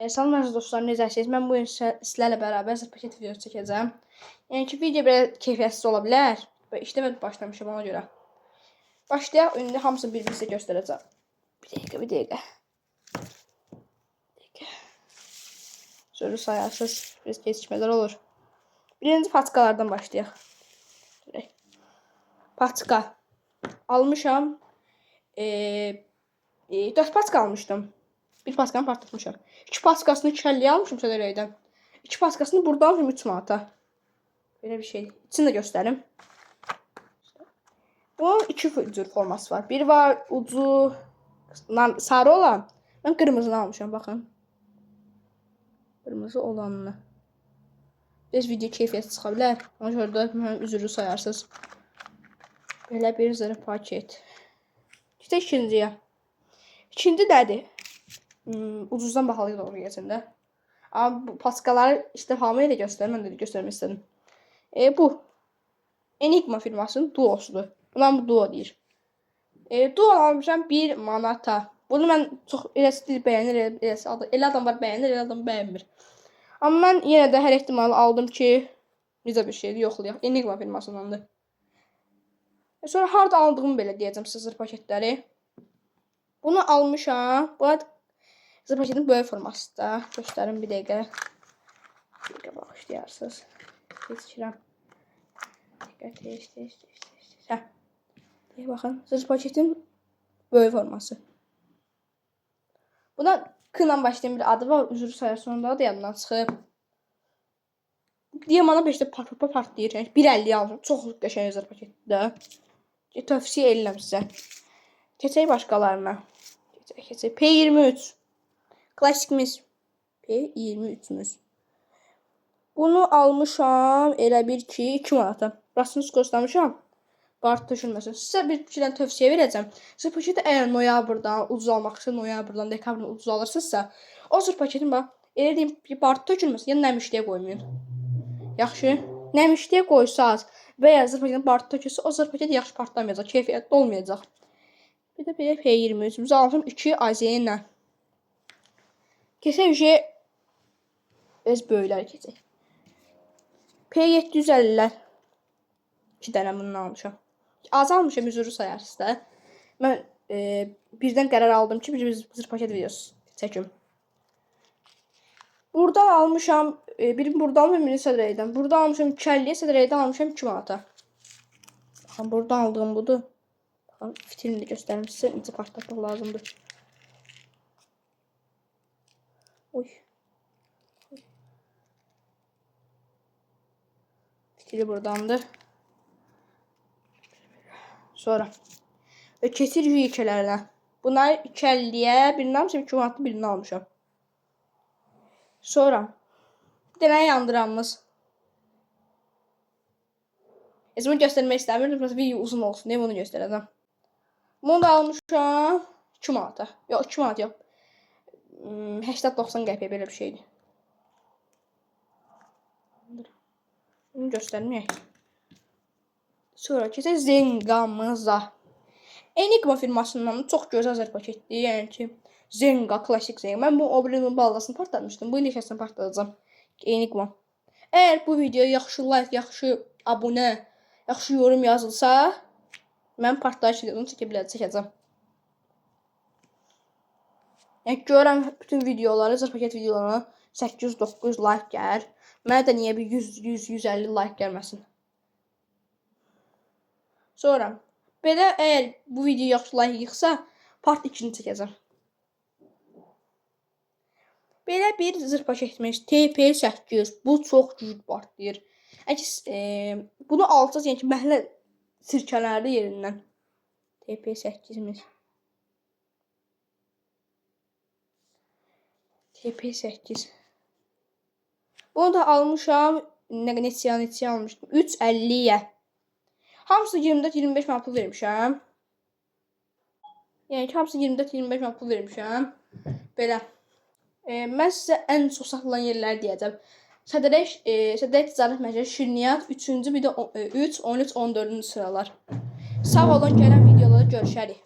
Salam əziz dostlar, necəsiniz? Mən bu gün sizlərlə bərabər paket videosu çəkəcəm. Yəni ki, video belə keyfiyyətsiz ola bilər. Və işləmə başlamışam ona görə. Başlayaq, indi hamısını bir-bir sizə göstərəcəm. Bir dəqiqə. Sözü sayarsız, biraz keçmələr olur. Birinci patikalardan başlayaq. Patika. Almışam. 4 patika almışdım. Bir paskanı partlatmışam. 2 paskasını 2.50'ye almışım Sədərəydən. 2 paskasını burada almışım 3 manata. Belə bir şey. İçini də göstərim. Bunun 2 cür forması var. Biri var ucu sarı olan. Mən qırmızını almışam, baxın. Qırmızı olanını. Biz video keyfiyyəti çıxa bilər. Ona görə də mənim üzrü sayarsınız. Belə bir zırh paket. İşte ikinciyə. İkinci nədir? Ucuzdan bahalıya doğru geçində. Amma bu paskaları işte hamıya da göstərim. Mən də göstərmək istədim. Bu Enigma firmasının duosudur. Buna bu duo deyir. Duo almışam 1 manata. Bunu mən çox eləsi bəyənir, elə adam var bəyənir, elə adam bəyənmir. Amma mən yenə də hər ehtimalı aldım ki, necə bir şeydir, yoxlayaq. Enigma firmasındandır. Sonra harda aldığımı belə deyəcəm sizə zırh paketləri. Bunu almışam. Bu zırh paketin böyük forması da. Göstərim bir dəqiqə. Bir dəqiqə bağışlayarsınız. Keçirəm. Hə. Baxın, zırh paketin böyük forması. Buna K-la başlayan bir adı var. Üzrü sayar sonunda da yadından çıxıb. Diamana 5-də partlayır. 1.50 almışam. Çox qəşəng zırh paketdir. Tövsiyə edirəm sizə. Keçək başqalarına. Keçək. P23. Klassikimiz. P23'ümüz. Bunu almışam. Elə bir ki 2 manata. Burasını göstərmişəm. Bart düşürməsin. Sizə bir fikirdən tövsiyə verəcəm. Zırh paketi əgər noyabrdan ucuz almaq üçün noyabrdan dekabrdan ucuz alırsınızsa, o zırh paketin bax, elə deyim ki, bart tökülməsin, yəni nəmişliyə qoymayın. Yaxşı. Nəmişliyə qoysaz və ya zırh paketin bart tökülsə, o zırh paket yaxşı partlamayacaq, keyfiyyətli olmayacaq. Bir də belə P23'ümüzü almışam 2 AZ'yə. Keçək biz böyükləri keçək. P750'lər. 2 dənə bundan almışam. Az almışam, üzrü sayarsınız da. Mən birdən qərar aldım ki, bir zırh paket videosu çəkim. Buradan almışam, birini buradan almışam, birini Sədərəydən. Buradan almışam 2.50'yə, Sədərəydən almışam 2 manata. Baxın, buradan aldığım budur. Baxın, fitilini də göstərim sizə, necə partlatmaq lazımdır. Oy. Fitili buradandır. Sonra keçir yükələrlə. Bunları 2.50'yə, birini almışam, 2 manatlı birini almışam. Sonra bir dənə yandıramız. Bunu göstərmək istəmirdim, çünki video uzun olsun deyə bunu göstərəcəm. Bunu da almışam 2 manata. Yox, 2 manat yox. 80-90 qəpiyə belə bir şeydir. Bunu göstərməyək. Sonra keçək Zengamıza. Enigma firmasından çox gözəl zırh paketdir. Yəni ki, Zenga, klasik Zenga. Mən bu obrinin ballasını partlatmışdım. Bu ilişəsini partlatacağım. Enigma. Əgər bu videoya yaxşı like, yaxşı abunə, yaxşı yorum yazılsa, mən partlayış videonu çəkəcəm. Yəni görürəm bütün videoları, zırh paket videolarına 800-900 like gəlir. Mənə də niyə bir 100-150 like gəlməsin. Sonra belə əgər bu video yaxşı like yığsa, part 2-ni çəkəcəm. Belə bir zırh paketimiz TP8. Bu çox güclü partlayır. Bunu alacağız, yəni ki, məhlə sirkələrdə yerindən. TP8'imiz. TP8. Bunu da almışam. Neçə almışdım? 3.50'yə. Hamısı 24-25 manat pul vermişəm. Yəni ki, hamısı 24-25 manat pul vermişəm. Belə. Mən sizə ən çox satılan yerləri deyəcəm. Sədərək Ticarət Mərkəzi Şirniyyat 3-cü, bir də 3, 13, 14-cü sıralar. Sağ olun, gələn videolarda görüşərik.